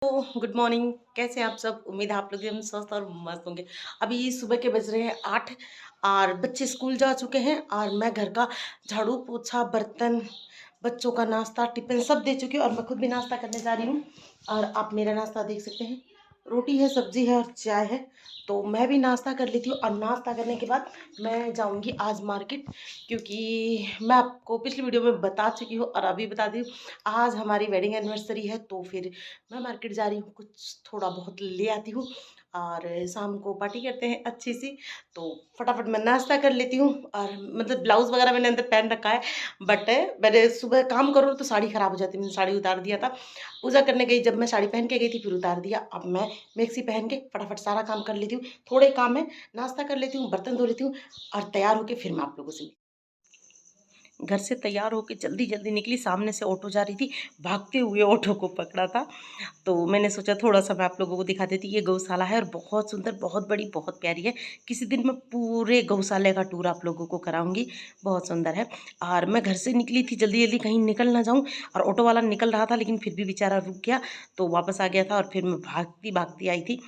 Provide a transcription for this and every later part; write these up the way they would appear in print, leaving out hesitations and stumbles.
तो good morning. कैसे हैं आप सब? उम्मीद है आप लोग एकदम स्वस्थ और मस्त होंगे। अभी सुबह के बज रहे हैं 8 और बच्चे स्कूल जा चुके हैं और मैं घर का झाड़ू पोछा बर्तन बच्चों का नाश्ता टिफिन सब दे चुकी हूँ और मैं खुद भी नाश्ता करने जा रही हूँ। और आप मेरा नाश्ता देख सकते हैं, रोटी है, सब्जी है और चाय है। तो मैं भी नाश्ता कर लेती हूँ और नाश्ता करने के बाद मैं जाऊँगी आज मार्केट, क्योंकि मैं आपको पिछली वीडियो में बता चुकी हूँ और अभी बता दी हूँ। आज हमारी वेडिंग एनिवर्सरी है तो फिर मैं मार्केट जा रही हूँ, कुछ थोड़ा बहुत ले आती हूँ और शाम को पार्टी करते हैं अच्छी सी। तो फटाफट मैं नाश्ता कर लेती हूँ और मतलब ब्लाउज़ वगैरह मैंने अंदर पहन रखा है, बट मैंने सुबह काम करो तो साड़ी ख़राब हो जाती है। मैंने साड़ी उतार दिया था, पूजा करने गई जब मैं साड़ी पहन के गई थी फिर उतार दिया। अब मैं मैक्सी पहन के फटाफट सारा काम कर लेती हूँ, थोड़े काम है, नाश्ता कर लेती हूँ, बर्तन धो लेती हूँ और तैयार होकर फिर मैं आप लोगों से घर से तैयार होकर जल्दी जल्दी निकली। सामने से ऑटो जा रही थी, भागते हुए ऑटो को पकड़ा था। तो मैंने सोचा थोड़ा सा मैं आप लोगों को दिखा देती। ये गौशाला है और बहुत सुंदर, बहुत बड़ी, बहुत प्यारी है। किसी दिन मैं पूरे गौशाले का टूर आप लोगों को कराऊंगी, बहुत सुंदर है। और मैं घर से निकली थी जल्दी जल्दी, कहीं निकल ना जाऊं, और ऑटो वाला निकल रहा था लेकिन फिर भी बेचारा रुक गया तो वापस आ गया था और फिर मैं भागती भागती आई थी।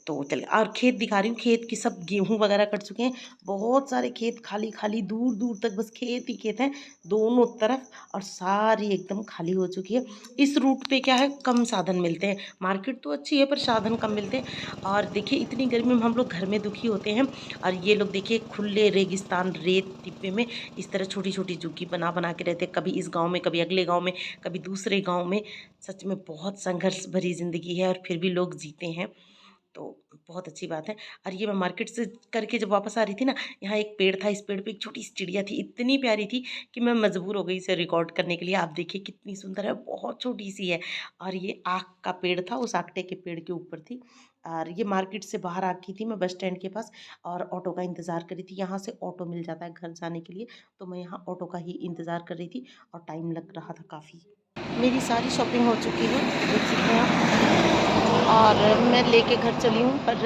तो चलिए, और खेत दिखा रही हूँ। खेत की सब गेहूँ वगैरह कट चुके हैं, बहुत सारे खेत खाली खाली, दूर दूर तक बस खेत ही खेत हैं दोनों तरफ, और सारी एकदम खाली हो चुकी है। इस रूट पे क्या है, कम साधन मिलते हैं। मार्केट तो अच्छी है पर साधन कम मिलते हैं। और देखिए इतनी गर्मी में हम लोग घर में दुखी होते हैं, और ये लोग देखिए खुले रेगिस्तान रेत टिब्बे में इस तरह छोटी छोटी झुग्गी बना बना के रहते हैं, कभी इस गांव में, कभी अगले गांव में, कभी दूसरे गांव में। सच में बहुत संघर्ष भरी ज़िंदगी है और फिर भी लोग जीते हैं, तो बहुत अच्छी बात है। और ये मैं मार्केट से करके जब वापस आ रही थी ना, यहाँ एक पेड़ था, इस पेड़ पे एक छोटी सी चिड़िया थी, इतनी प्यारी थी कि मैं मजबूर हो गई इसे रिकॉर्ड करने के लिए। आप देखिए कितनी सुंदर है, बहुत छोटी सी है। और ये आक का पेड़ था, उस आकटे के पेड़ के ऊपर थी। और ये मार्केट से बाहर आ गई थी मैं बस स्टैंड के पास, और ऑटो का इंतज़ार कर रही थी। यहाँ से ऑटो मिल जाता है घर जाने के लिए, तो मैं यहाँ ऑटो का ही इंतज़ार कर रही थी और टाइम लग रहा था काफ़ी। मेरी सारी शॉपिंग हो चुकी है, देख सकते हैं आप, और मैं लेके घर चली हूँ। पर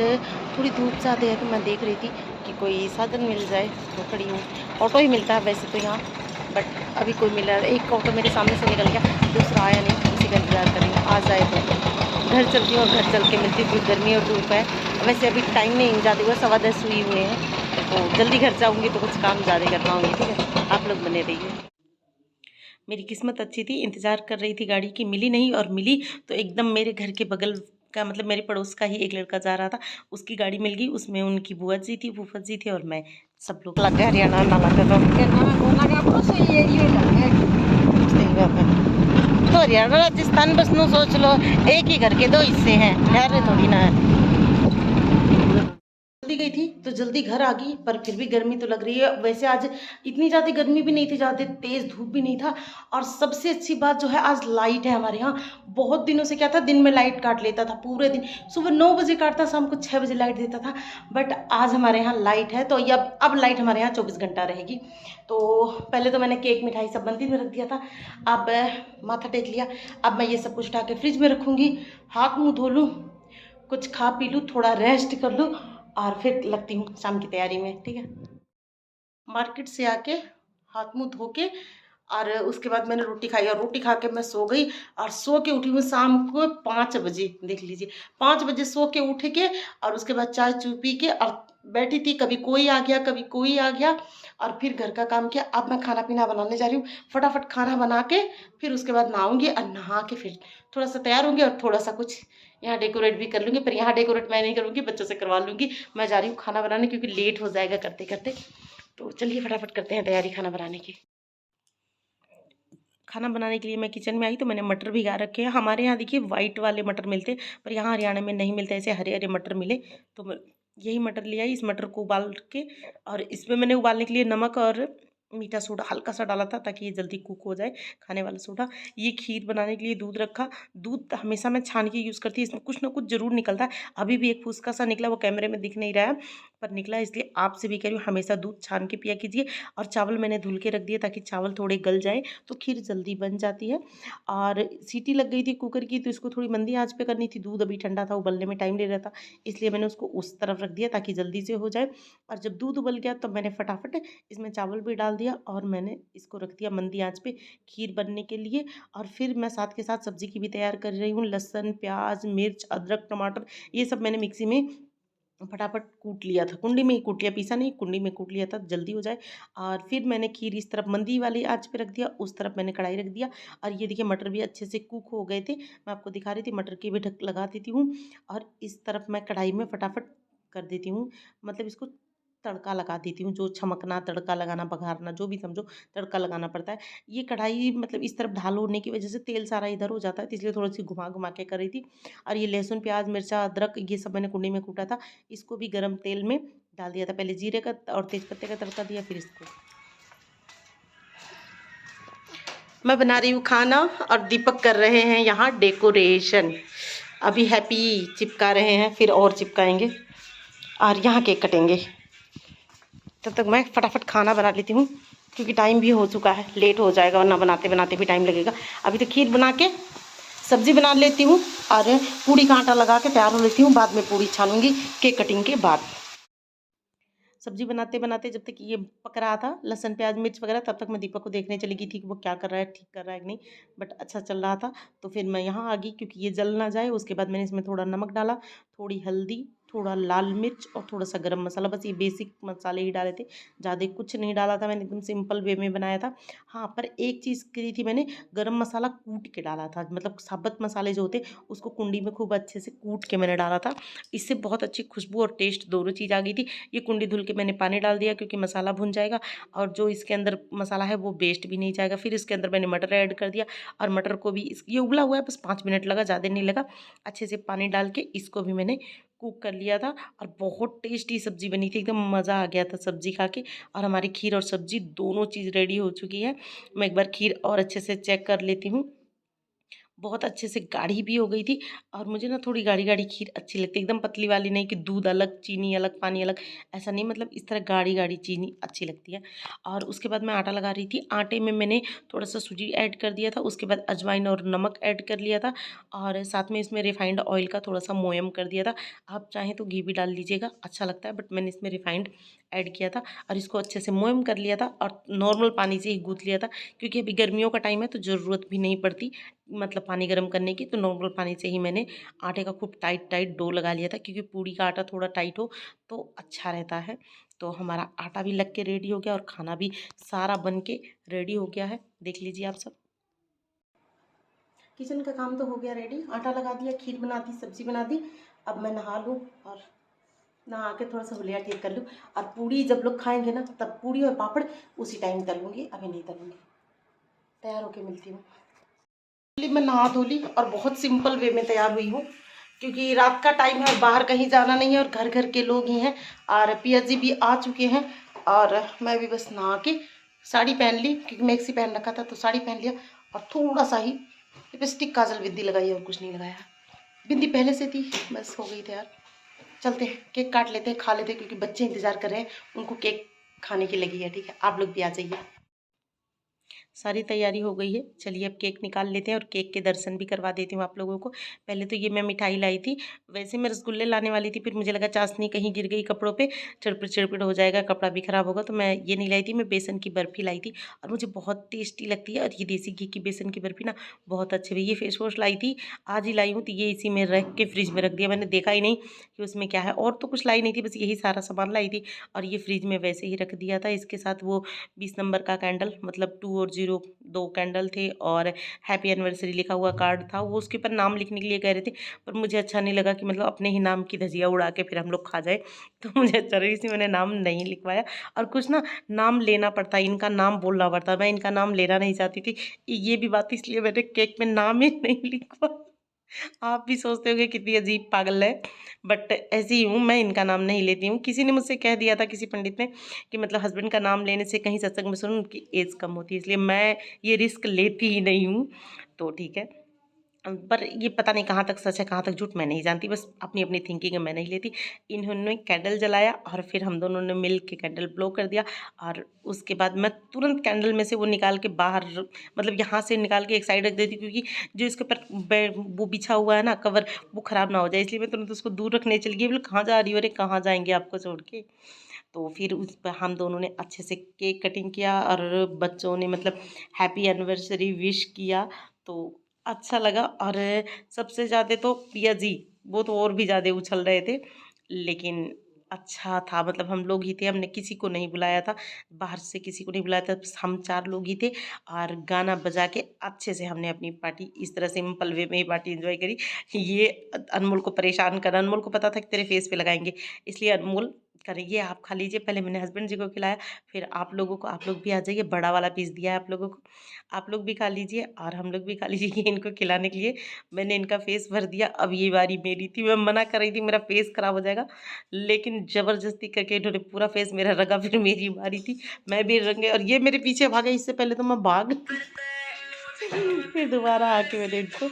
थोड़ी धूप ज़्यादा है तो मैं देख रही थी कि कोई साधन मिल जाए, तो खड़ी हूँ। ऑटो ही मिलता है वैसे तो यहाँ, बट अभी कोई मिला। एक ऑटो मेरे सामने से निकल गया, दूसरा आया नहीं, उसी का इंतज़ार कर रही हूँ। आ जाए तो घर चलती हूँ, और घर चल के मिलती हूँ। गर्मी और धूप है, वैसे अभी टाइम नहीं ज़्यादा हुआ, 10:15 हुए हुए हैं, तो जल्दी घर जाऊँगी तो कुछ काम ज़्यादा कर पाऊँगी। ठीक है, आप लोग बने रहिए। मेरी किस्मत अच्छी थी, इंतज़ार कर रही थी गाड़ी की, मिली नहीं, और मिली तो एकदम मेरे घर के बगल का, मतलब मेरे पड़ोस का ही एक लड़का जा रहा था, उसकी गाड़ी मिल गई। उसमें उनकी बुआ जी थी, फूफा जी थे, और मैं, सब लोग लग गए। हरियाणा ना लगे तो सही बात है। तो हरियाणा राजस्थान बस नो सोच लो, एक ही घर के दो हिस्से हैं, ठहरे थोड़ी ना है। जल्दी गई थी तो जल्दी घर आ गई, पर फिर भी गर्मी तो लग रही है। वैसे आज इतनी ज़्यादा गर्मी भी नहीं थी, ज़्यादा तेज़ धूप भी नहीं था। और सबसे अच्छी बात जो है, आज लाइट है हमारे यहाँ। बहुत दिनों से क्या था, दिन में लाइट काट लेता था पूरे दिन, सुबह 9 बजे काटता, शाम को 6 बजे लाइट देता था। बट आज हमारे यहाँ लाइट है, तो ये अब लाइट हमारे यहाँ 24 घंटा रहेगी। तो पहले तो मैंने केक मिठाई सब मंदिर में रख दिया था, अब माथा टेक लिया। अब मैं ये सब कुछ उठा के फ्रिज में रखूँगी, हाथ मुँह धो लूँ, कुछ खा पी लूँ, थोड़ा रेस्ट कर लूँ, और फिर लगती हूँ शाम की तैयारी में। ठीक है, मार्केट से आके हाथ मुंह धो के, और उसके बाद मैंने रोटी खाई, और रोटी खा के मैं सो गई। और सो के उठी हूँ शाम को 5 बजे, देख लीजिए 5 बजे सो के उठ के, और उसके बाद चाय चू पी के और बैठी थी। कभी कोई आ गया, कभी कोई आ गया, और फिर घर का काम किया। अब मैं खाना पीना बनाने जा रही हूँ, फटाफट खाना बना के फिर उसके बाद नहाऊंगी, और नहा के फिर थोड़ा सा तैयार होंगी, और थोड़ा सा कुछ यहाँ डेकोरेट भी कर लूँगी। पर यहाँ डेकोरेट मैं नहीं करूँगी, बच्चों से करवा लूँगी। मैं जा रही हूँ खाना बनाने, क्योंकि लेट हो जाएगा करते करते। तो चलिए फटाफट करते हैं तैयारी खाना बनाने की। खाना बनाने के लिए मैं किचन में आई तो मैंने मटर भिगा रखे हैं। हमारे यहाँ देखिए वाइट वाले मटर मिलते, पर यहाँ हरियाणा में नहीं मिलते, ऐसे हरे हरे मटर मिले। तो मैं यही मटर ले आई। इस मटर को उबाल के, और इसमें मैंने उबालने के लिए नमक और मीठा सोडा हल्का सा डाला था, ताकि ये जल्दी कुक हो जाए, खाने वाला सोडा। ये खीर बनाने के लिए दूध रखा। दूध हमेशा मैं छान के यूज़ करती हूँ, इसमें कुछ ना कुछ ज़रूर निकलता है। अभी भी एक फुसका सा निकला, वो कैमरे में दिख नहीं रहा है, पर निकला, इसलिए आपसे भी कह रही हूँ हमेशा दूध छान के पिया कीजिए। और चावल मैंने धुल के रख दिए ताकि चावल थोड़े गल जाए तो खीर जल्दी बन जाती है। और सीटी लग गई थी कुकर की, तो इसको थोड़ी मंदी आंच पे करनी थी। दूध अभी ठंडा था, उबलने में टाइम ले रहा था, इसलिए मैंने उसको उस तरफ रख दिया ताकि जल्दी से हो जाए। और जब दूध उबल गया तो मैंने फटाफट इसमें चावल भी डाल दिया और मैंने इसको रख दिया मंदी आंच पे खीर बनने के लिए। और फिर मैं साथ के साथ सब्जी की भी तैयार कर रही हूँ। लहसुन, प्याज, मिर्च, अदरक, टमाटर, ये सब मैंने मिक्सी में फटाफट कूट लिया था। कुंडी में ही कूट लिया, पीसा नहीं, कुंडी में कूट लिया था, जल्दी हो जाए। और फिर मैंने खीर इस तरफ मंदी वाली आंच पे रख दिया, उस तरफ मैंने कढ़ाई रख दिया। और ये देखिए मटर भी अच्छे से कुक हो गए थे। मैं आपको दिखा रही थी, मटर की भी ढक लगा देती हूँ। और इस तरफ मैं कढ़ाई में फटाफट कर देती हूँ, मतलब इसको तड़का लगा देती हूँ। जो छमकना, तड़का लगाना, बघारना, जो भी समझो, तड़का लगाना पड़ता है। ये कढ़ाई मतलब इस तरफ ढाल होने की वजह से तेल सारा इधर हो जाता है, तो इसलिए थोड़ी सी घुमा घुमा के कर रही थी। और ये लहसुन, प्याज, मिर्चा, अदरक, ये सब मैंने कुंडी में कूटा था, इसको भी गरम तेल में डाल दिया था। पहले जीरे का और तेजपत्ते का तड़का दिया, फिर इसको। मैं बना रही हूँ खाना और दीपक कर रहे हैं यहाँ डेकोरेशन। अभी हैप्पी चिपका रहे हैं, फिर और चिपकाएंगे और यहाँ केक कटेंगे। तब तक मैं फटाफट खाना बना लेती हूँ, क्योंकि टाइम भी हो चुका है, लेट हो जाएगा वरना बनाते बनाते भी टाइम लगेगा। अभी तो खीर बना के सब्जी बना लेती हूँ और पूड़ी का आटा लगा के तैयार हो लेती हूँ। बाद में पूड़ी छानूंगी केक कटिंग के बाद। सब्जी बनाते बनाते जब तक ये पक रहा था, लहसुन, प्याज, मिर्च वगैरह, तब तक मैं दीपक को देखने चली गई थी कि वो क्या कर रहा है, ठीक कर रहा है कि नहीं। बट अच्छा चल रहा था, तो फिर मैं यहाँ आ गई क्योंकि ये जल ना जाए। उसके बाद मैंने इसमें थोड़ा नमक डाला, थोड़ी हल्दी, थोड़ा लाल मिर्च और थोड़ा सा गरम मसाला, बस ये बेसिक मसाले ही डाले थे, ज़्यादा कुछ नहीं डाला था। मैंने एकदम सिंपल वे में बनाया था। हाँ, पर एक चीज़ करी थी मैंने, गरम मसाला कूट के डाला था, मतलब साबुत मसाले जो होते उसको कुंडी में खूब अच्छे से कूट के मैंने डाला था। इससे बहुत अच्छी खुशबू और टेस्ट दोनों चीज़ आ गई थी। ये कुंडी धुल के मैंने पानी डाल दिया क्योंकि मसाला भुन जाएगा और जो इसके अंदर मसाला है वो वेस्ट भी नहीं जाएगा। फिर इसके अंदर मैंने मटर ऐड कर दिया और मटर को भी ये उबला हुआ है, बस 5 मिनट लगा, ज़्यादा नहीं लगा। अच्छे से पानी डाल के इसको भी मैंने कुक कर लिया था और बहुत टेस्टी सब्जी बनी थी, एकदम मज़ा आ गया था सब्जी खा के। और हमारी खीर और सब्जी दोनों चीज़ रेडी हो चुकी है। मैं एक बार खीर और अच्छे से चेक कर लेती हूँ। बहुत अच्छे से गाढ़ी भी हो गई थी। और मुझे ना थोड़ी गाढ़ी गाढ़ी खीर अच्छी लगती है, एकदम पतली वाली नहीं कि दूध अलग, चीनी अलग, पानी अलग, ऐसा नहीं, मतलब इस तरह गाढ़ी गाढ़ी चीनी अच्छी लगती है। और उसके बाद मैं आटा लगा रही थी, आटे में मैंने थोड़ा सा सूजी ऐड कर दिया था, उसके बाद अजवाइन और नमक ऐड कर लिया था और साथ में इसमें रिफाइंड ऑयल का थोड़ा सा मोयम कर दिया था। आप चाहें तो घी भी डाल लीजिएगा, अच्छा लगता है, बट मैंने इसमें रिफाइंड ऐड किया था और इसको अच्छे से मोयम कर लिया था और नॉर्मल पानी से ही गूँथ लिया था, क्योंकि अभी गर्मियों का टाइम है तो ज़रूरत भी नहीं पड़ती मतलब पानी गर्म करने की। तो नॉर्मल पानी से ही मैंने आटे का खूब टाइट टाइट डो लगा लिया था, क्योंकि पूड़ी का आटा थोड़ा टाइट हो तो अच्छा रहता है। तो हमारा आटा भी लग के रेडी हो गया और खाना भी सारा बन के रेडी हो गया है, देख लीजिए आप सब। किचन का काम तो हो गया रेडी, आटा लगा दिया, खीर बना दी, सब्जी बना दी। अब मैं नहा लूँ और नहा के थोड़ा सा हुलिया ठीक कर लूँ। और पूड़ी जब लोग खाएंगे ना, तब पूड़ी और पापड़ उसी टाइम तलूँगी, अभी नहीं तलूँगी। तैयार होके मिलती हूँ। मैं नहा धो ली और बहुत सिंपल वे में तैयार हुई हूँ, क्योंकि रात का टाइम है और बाहर कहीं जाना नहीं है और घर घर के लोग ही हैं और पिया जी भी आ चुके हैं। और मैं भी बस नहा के साड़ी पहन ली, क्योंकि मैक्सी पहन रखा था तो साड़ी पहन लिया और थोड़ा सा ही लिपस्टिक, काजल, बिंदी लगाई और कुछ नहीं लगाया। बिंदी पहले से थी, बस हो गई तैयार। चलते हैं केक काट लेते हैं, खा लेते हैं, क्योंकि बच्चे इंतजार कर रहे हैं, उनको केक खाने की लगी है। ठीक है, आप लोग भी आ जाइए। सारी तैयारी हो गई है, चलिए अब केक निकाल लेते हैं और केक के दर्शन भी करवा देती हूँ आप लोगों को। पहले तो ये मैं मिठाई लाई थी, वैसे मैं रसगुल्ले लाने वाली थी, फिर मुझे लगा चाशनी कहीं गिर गई कपड़ों पे, चिड़पिड़ चिड़पिड़ हो जाएगा, कपड़ा भी खराब होगा, तो मैं ये नहीं लाई थी। मैं बेसन की बर्फ़ी लाई थी और मुझे बहुत टेस्टी लगती है। और ये देसी घी की बेसन की बर्फ़ी ना बहुत अच्छी हुई। ये फेस वॉश लाई थी, आज ही लाई हूँ, तो ये इसी में रख के फ्रिज में रख दिया, मैंने देखा ही नहीं कि उसमें क्या है। और तो कुछ लाई नहीं थी, बस यही सारा सामान लाई थी और ये फ्रिज में वैसे ही रख दिया था। इसके साथ वो 20 नंबर का कैंडल, मतलब 2 और 0 2 कैंडल थे और हैप्पी एनिवर्सरी लिखा हुआ कार्ड था। वो उसके ऊपर नाम लिखने के लिए कह रहे थे, पर मुझे अच्छा नहीं लगा कि मतलब अपने ही नाम की धजिया उड़ा के फिर हम लोग खा जाए, तो मुझे अच्छा लगा, इसलिए मैंने नाम नहीं लिखवाया। और कुछ ना नाम लेना पड़ता है, इनका नाम बोलना पड़ता है, मैं इनका नाम लेना नहीं चाहती थी, ये भी बात, इसलिए मैंने केक में नाम ही नहीं लिखवा। आप भी सोचते होंगे कितनी अजीब पागल है, बट ऐसी ही हूँ, मैं इनका नाम नहीं लेती हूँ। किसी ने मुझसे कह दिया था, किसी पंडित ने, कि मतलब हस्बैंड का नाम लेने से कहीं सत्संग में सुन उनकी एज कम होती है, इसलिए मैं ये रिस्क लेती ही नहीं हूँ। तो ठीक है, पर ये पता नहीं कहाँ तक सच है कहाँ तक झूठ मैं नहीं जानती, बस अपनी अपनी थिंकिंग है, मैं नहीं लेती। इन्होंने कैंडल जलाया और फिर हम दोनों ने मिल के कैंडल ब्लो कर दिया, और उसके बाद मैं तुरंत कैंडल में से वो निकाल के बाहर, मतलब यहाँ से निकाल के एक साइड रख देती, क्योंकि जो इसके ऊपर वो बिछा हुआ है ना कवर, वो ख़राब ना हो जाए, इसलिए मैं तुरंत उसको दूर रखने चली गई। बोले कहाँ जा रही हो, अरे कहाँ जाएंगे आपको छोड़ के। तो फिर उस पर हम दोनों ने अच्छे से केक कटिंग किया, और बच्चों ने मतलब हैप्पी एनिवर्सरी विश किया, तो अच्छा लगा। और सबसे ज़्यादा तो पिया जी, वो तो और भी ज़्यादा उछल रहे थे, लेकिन अच्छा था। मतलब हम लोग ही थे, हमने किसी को नहीं बुलाया था, बाहर से किसी को नहीं बुलाया था, बस हम 4 लोग ही थे। और गाना बजा के अच्छे से हमने अपनी पार्टी इस तरह सिंपल वे में ही पार्टी एंजॉय करी। ये अनमोल को परेशान कर, अनमोल को पता था कि तेरे फेस पे लगाएंगे, इसलिए अनमोल करिए आप खा लीजिए। पहले मैंने हस्बैंड जी को खिलाया, फिर आप लोगों को, आप लोग भी आ जाइए, बड़ा वाला पीस दिया है आप लोगों को, आप लोग भी खा लीजिए और हम लोग भी खा लीजिए। इनको खिलाने के लिए मैंने इनका फेस भर दिया। अब ये बारी मेरी थी, मैं मना कर रही थी मेरा फेस खराब हो जाएगा, लेकिन ज़बरदस्ती करके इन्होंने पूरा फेस मेरा रंगा, फिर मेरी बारी थी, मैं भी रंगे, और ये मेरे पीछे भागे, इससे पहले तो मैं भाग फिर दोबारा आके मैंने इनको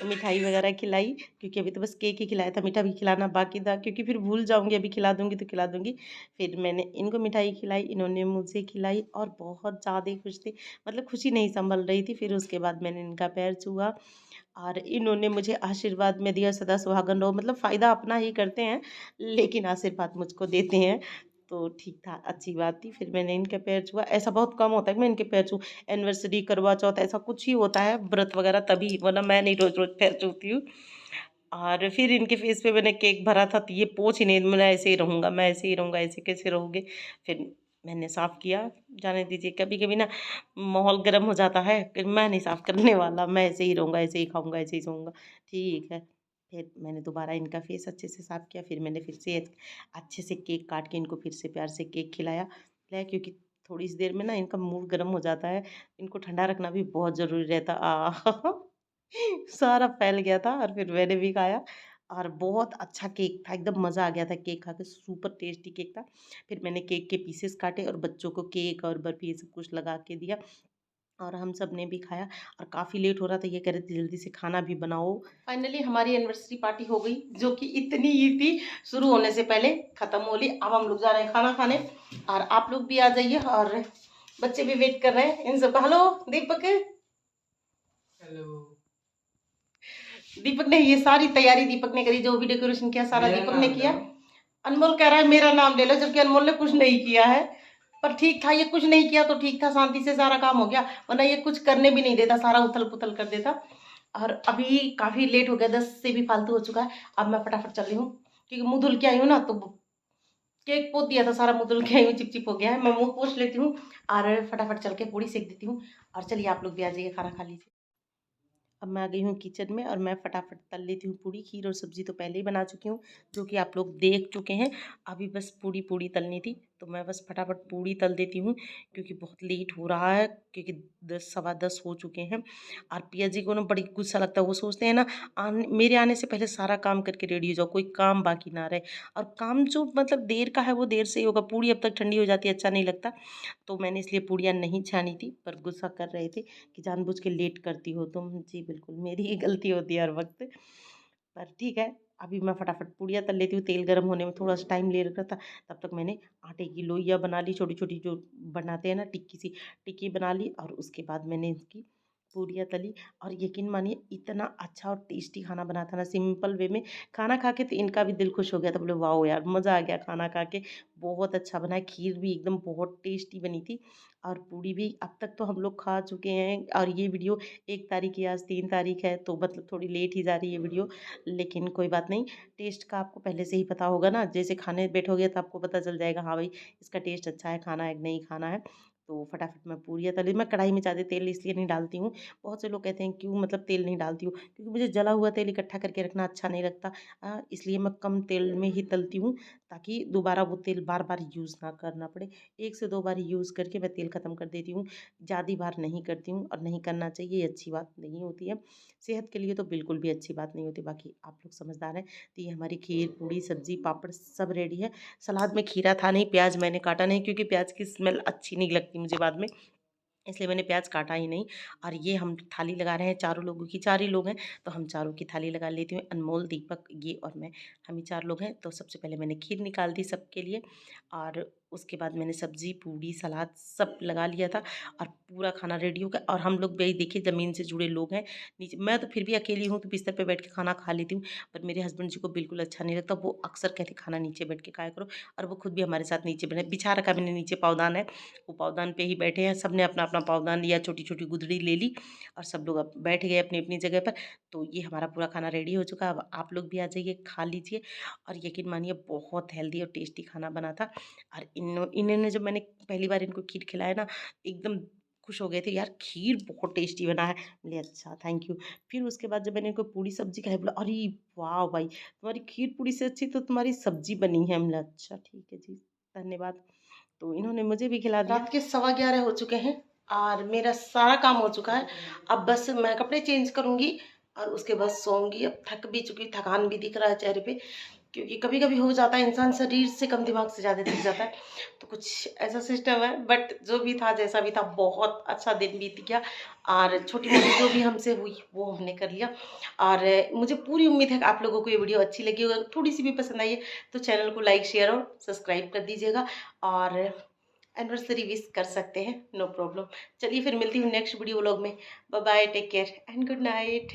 मिठाई वगैरह खिलाई, क्योंकि अभी तो बस केक ही खिलाया था, मीठा भी खिलाना बाकी था, क्योंकि फिर भूल जाऊंगी, अभी खिला दूंगी तो खिला दूंगी। फिर मैंने इनको मिठाई खिलाई, इन्होंने मुझे खिलाई, और बहुत ज़्यादा खुश थी, मतलब खुशी नहीं संभल रही थी। फिर उसके बाद मैंने इनका पैर छुआ, और इन्होंने मुझे आशीर्वाद में दिया, सदा सुहागन रहो, मतलब फ़ायदा अपना ही करते हैं, लेकिन आशीर्वाद मुझको देते हैं, तो ठीक था, अच्छी बात थी। फिर मैंने इनके पैर छुआ, ऐसा बहुत कम होता है कि मैं इनके पैर छूँ, एनिवर्सरी, करवा चौथ, ऐसा कुछ ही होता है, व्रत वगैरह, तभी, वरना मैं नहीं रोज़ रोज़ पैर छूती हूँ। और फिर इनके फेस पे मैंने केक भरा था, तो ये पोंछ ही नहीं, मैं ऐसे ही रहूँगा, मैं ऐसे ही रहूँगा, ऐसे कैसे रहोगे। फिर मैंने साफ़ किया, जाने दीजिए, कभी कभी ना माहौल गर्म हो जाता है, कि मैं नहीं साफ़ करने वाला, मैं ऐसे ही रहूँगा, ऐसे ही खाऊंगा, ऐसे ही सोऊंगा, ठीक है। फिर मैंने दोबारा इनका फेस अच्छे से साफ़ किया, फिर मैंने फिर से अच्छे से केक काट के इनको फिर से प्यार से केक खिलाया, क्योंकि थोड़ी सी देर में ना इनका मूड गर्म हो जाता है, इनको ठंडा रखना भी बहुत ज़रूरी रहता। सारा फैल गया था, और फिर मैंने भी खाया, और बहुत अच्छा केक था, एकदम मज़ा आ गया था केक खा के, सुपर टेस्टी केक था। फिर मैंने केक के पीसेस काटे और बच्चों को केक और बर्फ़ी ये सब कुछ लगा के दिया, और हम सब ने भी खाया। और काफ़ी लेट हो रहा था, ये कह रहे थे जल्दी से खाना भी बनाओ। फाइनली हमारी एनिवर्सरी पार्टी हो गई, जो कि इतनी ही थी, शुरू होने से पहले ख़त्म हो ली। अब हम लोग जा रहे हैं खाना खाने, और आप लोग भी आ जाइए, और बच्चे भी वेट कर रहे हैं इन सबका। हेलो दीपक। हेलो। दीपक ने ये सारी तैयारी दीपक ने करी, जो भी डेकोरेशन किया सारा दीपक ने किया। अनमोल कह रहा है मेरा नाम ले लो, जबकि अनमोल ने कुछ नहीं किया है, पर ठीक था, ये कुछ नहीं किया तो ठीक था, शांति से सारा काम हो गया, वरना ये कुछ करने भी नहीं देता, सारा उथल पुथल कर देता। और अभी काफी लेट हो गया, 10 से भी फालतू हो चुका है। अब मैं फटाफट चल रही हूँ, क्योंकि मुंह धुल के आई हूँ ना, तो केक पोत दिया था, सारा मुंह धुल के आई हूँ, चिप चिप हो गया है, मैं मुंह पोछ लेती हूँ, और फटाफट चल के पूड़ी सेक देती हूँ। और चलिए आप लोग भी आ जाइए, खाना खा लीजिए। अब मैं आ गई हूँ किचन में, और मैं फटाफट तल लेती हूँ पूड़ी। खीर और सब्जी तो पहले ही बना चुकी हूँ, जो कि आप लोग देख चुके हैं। अभी बस पूड़ी पूड़ी तलनी थी, तो मैं बस फटाफट पूड़ी तल देती हूँ, क्योंकि बहुत लेट हो रहा है, क्योंकि 10 सवा 10 हो चुके हैं। और पिया जी को ना बड़ी गुस्सा लगता है, वो सोचते हैं ना मेरे आने से पहले सारा काम करके रेडी हो जाओ, कोई काम बाकी ना रहे। और काम जो मतलब देर का है वो देर से ही होगा, पूड़ी अब तक ठंडी हो जाती है, अच्छा नहीं लगता। तो मैंने इसलिए पूड़ियाँ नहीं छानी थी, पर गुस्सा कर रहे थे कि जानबूझ के लेट करती हो तुम। जी बिल्कुल, मेरी ही गलती होती है हर वक्त, पर ठीक है। अभी मैं फटाफट पूड़ियाँ तल लेती हूँ, तेल गर्म होने में थोड़ा सा टाइम ले रखा था, तब तक मैंने आटे की लोइयाँ बना ली, छोटी छोटी, जो बनाते हैं ना टिक्की सी, टिक्की बना ली, और उसके बाद मैंने इसकी पूड़ियाँ तली। और यकीन मानिए इतना अच्छा और टेस्टी खाना बना था ना, सिंपल वे में। खाना खा के तो इनका भी दिल खुश हो गया था, बोले वाह यार मज़ा आ गया खाना खा के, बहुत अच्छा बना है। खीर भी एकदम बहुत टेस्टी बनी थी, और पूड़ी भी। अब तक तो हम लोग खा चुके हैं, और ये वीडियो 1 तारीख की, आज 3 तारीख है, तो मतलब थोड़ी लेट ही जा रही है वीडियो, लेकिन कोई बात नहीं। टेस्ट का आपको पहले से ही पता होगा ना, जैसे खाने बैठोगे तो आपको पता चल जाएगा, हाँ भाई इसका टेस्ट अच्छा है, खाना है कि नहीं खाना है। तो फटाफट मैं पूरियाँ तली, मैं कढ़ाई में ज़्यादा तेल इसलिए नहीं डालती हूँ। बहुत से लोग कहते हैं क्यों मतलब तेल नहीं डालती हूँ, क्योंकि मुझे जला हुआ तेल इकट्ठा करके रखना अच्छा नहीं लगता। इसलिए मैं कम तेल में ही तलती हूँ, ताकि दोबारा वो तेल बार बार यूज़ ना करना पड़े। 1 से 2 बार यूज़ करके मैं तेल ख़त्म कर देती हूँ, ज़्यादा बार नहीं करती हूँ, और नहीं करना चाहिए, ये अच्छी बात नहीं होती है। सेहत के लिए तो बिल्कुल भी अच्छी बात नहीं होती। बाकी आप लोग समझदार हैं। तो ये हमारी खीर पूड़ी सब्जी पापड़ सब रेडी है। सलाद में खीरा था नहीं, प्याज मैंने काटा नहीं, क्योंकि प्याज की स्मेल अच्छी नहीं लगती मुझे बाद में, इसलिए मैंने प्याज काटा ही नहीं। और ये हम थाली लगा रहे हैं चारों लोगों की, 4 ही लोग हैं तो हम चारों की थाली लगा लेती हूँ। अनमोल, दीपक, ये और मैं, हम ही 4 लोग हैं। तो सबसे पहले मैंने खीर निकाल दी सबके लिए और उसके बाद मैंने सब्जी, पूड़ी, सलाद सब लगा लिया था और पूरा खाना रेडी हो गया। और हम लोग भाई देखिए ज़मीन से जुड़े लोग हैं। नीचे मैं तो फिर भी अकेली हूँ तो बिस्तर पे बैठ के खाना खा लेती हूँ, पर मेरे हस्बैंड जी को बिल्कुल अच्छा नहीं लगता। वो अक्सर कहते खाना नीचे बैठ के खाया करो, और वो खुद भी हमारे साथ नीचे बने बिछा रखा मैंने, नीचे पावदान है, वो पावदान पे ही बैठे हैं। सब ने अपना अपना पावदान लिया, छोटी छोटी गुदड़ी ले ली और सब लोग अब बैठ गए अपनी अपनी जगह पर। तो ये हमारा पूरा खाना रेडी हो चुका है। अब आप लोग भी आ जाइए, खा लीजिए। और यकीन मानिए बहुत हेल्दी और टेस्टी खाना बना था। और इन्होंने जब मैंने पहली बार इनको खीर खिलाया ना, एकदम खुश हो गए थे, यार खीर बहुत टेस्टी बना है। बोले अच्छा थैंक यू। फिर उसके बाद जब मैंने इनको पूड़ी सब्जी खाई, बोला अरे वाह भाई, तुम्हारी खीर पूड़ी से अच्छी तो तुम्हारी सब्जी बनी है। बोला अच्छा ठीक है जी, धन्यवाद। तो इन्होंने मुझे भी खिला दिया। रात के 11:15 हो चुके हैं और मेरा सारा काम हो चुका है। अब बस मैं कपड़े चेंज करूंगी और उसके बाद सोऊंगी। अब थक भी चुकी, थकान भी दिख रहा है चेहरे पे, क्योंकि कभी कभी हो जाता है इंसान शरीर से कम दिमाग से ज़्यादा थक जाता है। तो कुछ ऐसा सिस्टम है, बट जो भी था जैसा भी था बहुत अच्छा दिन बीत गया। और छोटी मोटी जो भी हमसे हुई वो हमने कर लिया। और मुझे पूरी उम्मीद है कि आप लोगों को ये वीडियो अच्छी लगी होगी। थोड़ी सी भी पसंद आई है तो चैनल को लाइक, शेयर और सब्सक्राइब कर दीजिएगा। और एनिवर्सरी विश कर सकते हैं, नो प्रॉब्लम। चलिए फिर मिलती हूँ नेक्स्ट वीडियो व्लॉग में। Bye bye, take care and good night.